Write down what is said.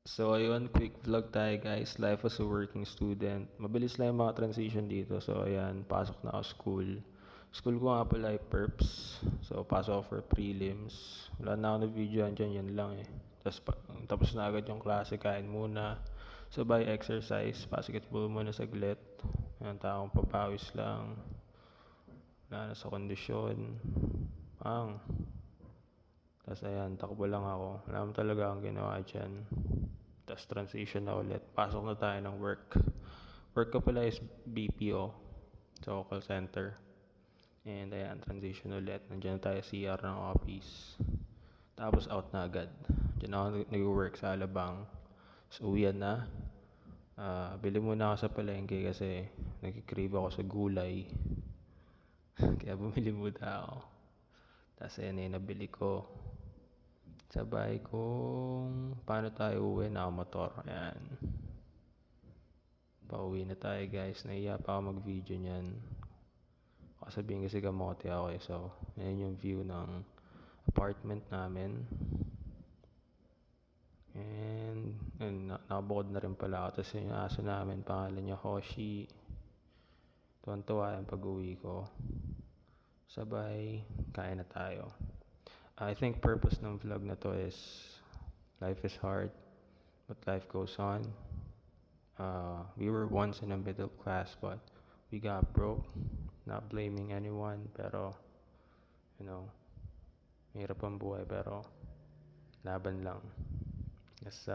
So ayun, quick vlog tayo guys. Life as a working student. Mabilis lang yung mga transition dito. So ayan, pasok na ako school. School ko nga pala ay perps. So pasok ako for prelims. Wala na ako na video dyan, yan lang eh. Tapos na agad yung klase, kain muna. So by exercise, basketball muna saglit. Ayan, taong papawis lang. Wala na sa kondisyon. Pang. Tapos ayan, takbo lang ako. Wala naman talaga akong ginawa dyan. Tapos transition na ulit. Pasok na tayo ng work. Work ko pala is BPO. So, call center. And ayan, transition ulit. Nandiyan na tayo CR ng office. Tapos out na agad. Diyan ako nag-work sa Alabang. So, uwian na. Bili muna ako sa palengke kasi nagkikrave ako sa gulay. Kaya bumili muna ako. Tapos ayan yung nabili ko. Sabay kung paano tayo uwi, nakamotor. Ayan. Pauwi na tayo guys. Nahiya pa ako mag-video niyan. Sabihin kasi kamote ako eh. So, ayan yung view ng apartment namin. And nakabukod na rin pala ako. Tapos yung aso namin, pangalan niya Hoshi. Tuwan-tuwa yung pag-uwi ko. Sabay, kain na tayo. I think purpose ng vlog na to is life is hard, but life goes on. We were once in a middle class, but we got broke. Not blaming anyone, pero, you know, mahirap ang buhay, pero laban lang. Yes,